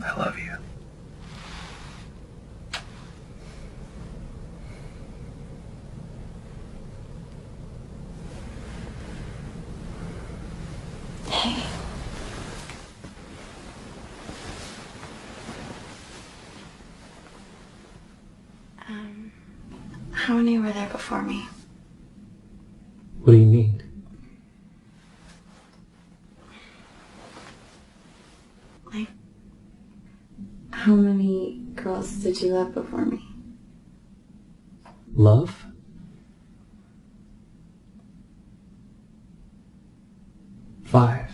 I love you. Hey. How many were there before me? What do you mean? Like, how many girls did you love before me? Love? Five.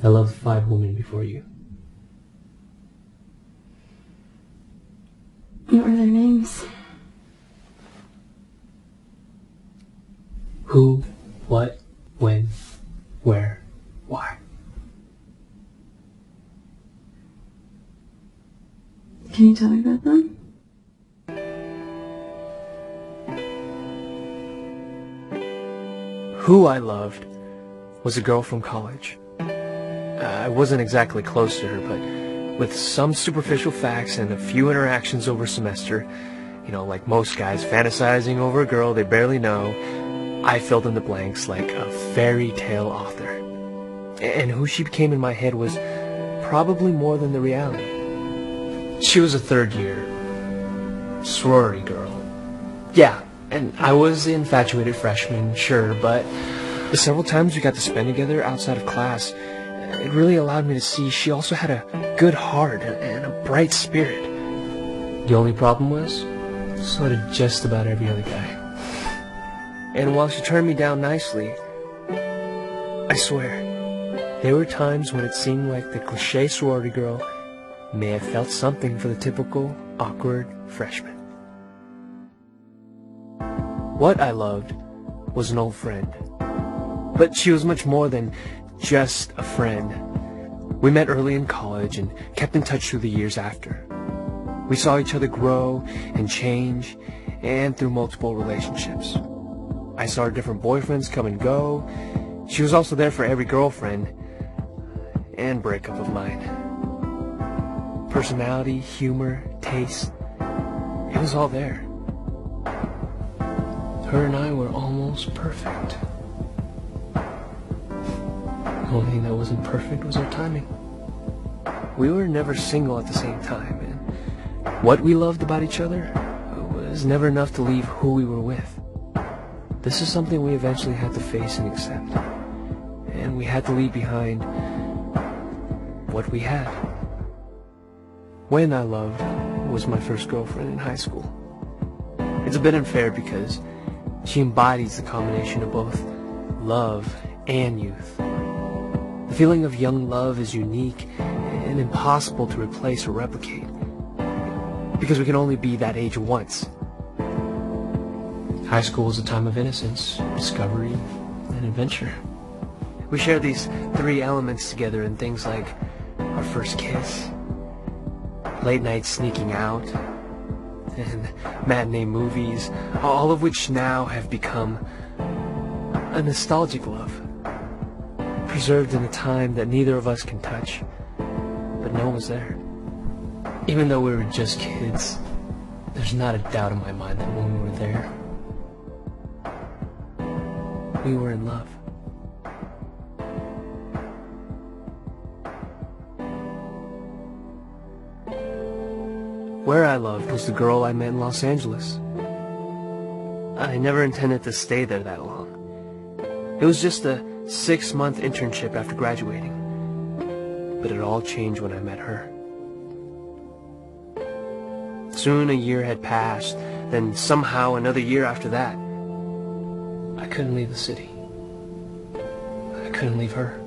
I loved 5 women before you. What were their names? Who, what, when, where, why. Can you tell me about them? Who I loved was a girl from college. I wasn't exactly close to her, but with some superficial facts and a few interactions over a semester, like most guys fantasizing over a girl they barely know, I filled in the blanks like a fairy tale author. And who she became in my head was probably more than the reality. She was a third-year sorority girl. Yeah, and I was the infatuated freshman, sure, but the several times we got to spend together outside of class, it really allowed me to see she also had a good heart and a bright spirit. The only problem was, so did just about every other guy. And while she turned me down nicely, I swear, there were times when it seemed like the cliché sorority girl may have felt something for the typical awkward freshman. What I loved was an old friend. But she was much more than just a friend. We met early in college and kept in touch through the years after. We saw each other grow and change, and through multiple relationships. I saw her different boyfriends come and go. She was also there for every girlfriend and breakup of mine. Personality, humor, taste, it was all there. Her and I were almost perfect. The only thing that wasn't perfect was our timing. We were never single at the same time, and what we loved about each other was never enough to leave who we were with. This is something we eventually had to face and accept. And we had to leave behind what we had. When I loved was my first girlfriend in high school. It's a bit unfair because she embodies the combination of both love and youth. The feeling of young love is unique and impossible to replace or replicate, because we can only be that age once. High school is a time of innocence, discovery, and adventure. We share these 3 elements together in things like our first kiss, late night sneaking out, and matinee movies, all of which now have become a nostalgic love, preserved in a time that neither of us can touch, but no one was there. Even though we were just kids, there's not a doubt in my mind that when we were there, we were in love. Where I loved was the girl I met in Los Angeles. I never intended to stay there that long. It was just a 6-month internship after graduating. But it all changed when I met her. Soon a year had passed, then somehow another year after that. I couldn't leave the city. I couldn't leave her.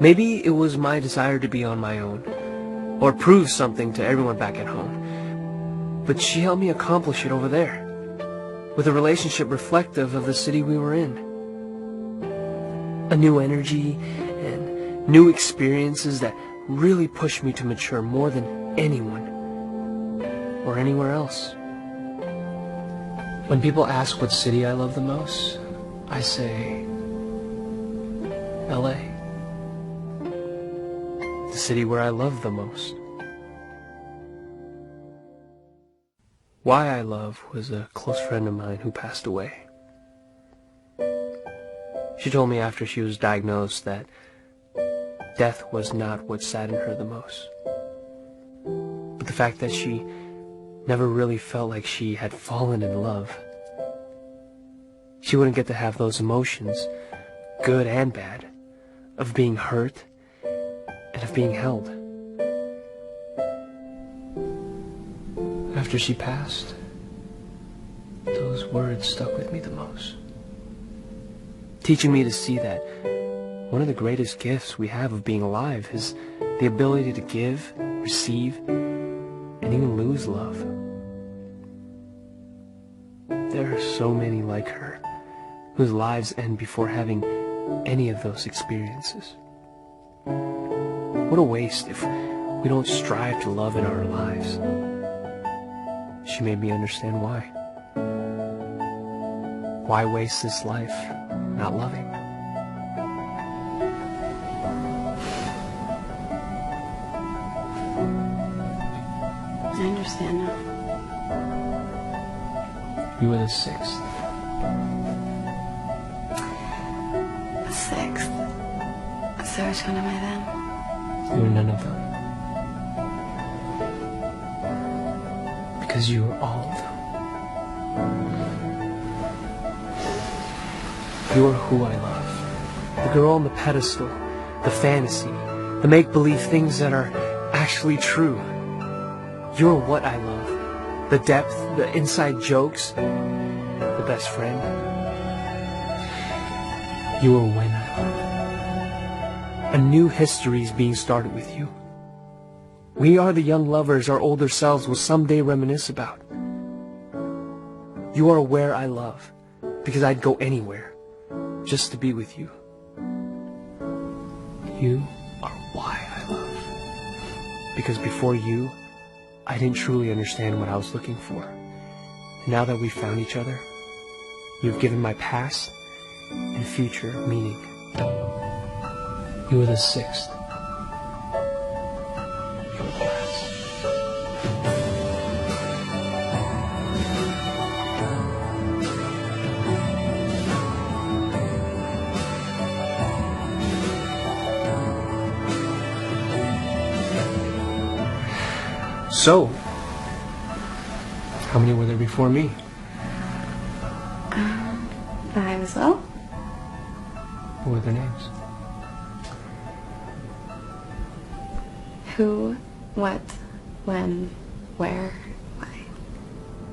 Maybe it was my desire to be on my own, or prove something to everyone back at home. But she helped me accomplish it over there, with a relationship reflective of the city we were in. A new energy and new experiences that really pushed me to mature more than anyone or anywhere else. When people ask what city I love the most, I say LA. The city where I love the most. Why I Love was a close friend of mine who passed away. She told me after she was diagnosed that death was not what saddened her the most, but the fact that she never really felt like she had fallen in love. She wouldn't get to have those emotions, good and bad, of being hurt and of being held. After she passed, those words stuck with me the most, teaching me to see that one of the greatest gifts we have of being alive is the ability to give, receive, and even lose love. There are so many like her, whose lives end before having any of those experiences. What a waste if we don't strive to love in our lives. She made me understand why. Why waste this life not loving? I understand now. You were the sixth. The sixth. So which one am I then? You were none of them. Because you were all of them. You're who I love. The girl on the pedestal, the fantasy, the make-believe things that are actually true. You're what I love. The depth, the inside jokes, the best friend. You are when I love. A new history is being started with you. We are the young lovers our older selves will someday reminisce about. You are where I love, because I'd go anywhere just to be with you. You are why I love, because before you, I didn't truly understand what I was looking for. And now that we've found each other, you've given my past and future meaning. You are the sixth. You are the last. So, how many were there before me? 5 as well. What were their names? Who, what, when, where.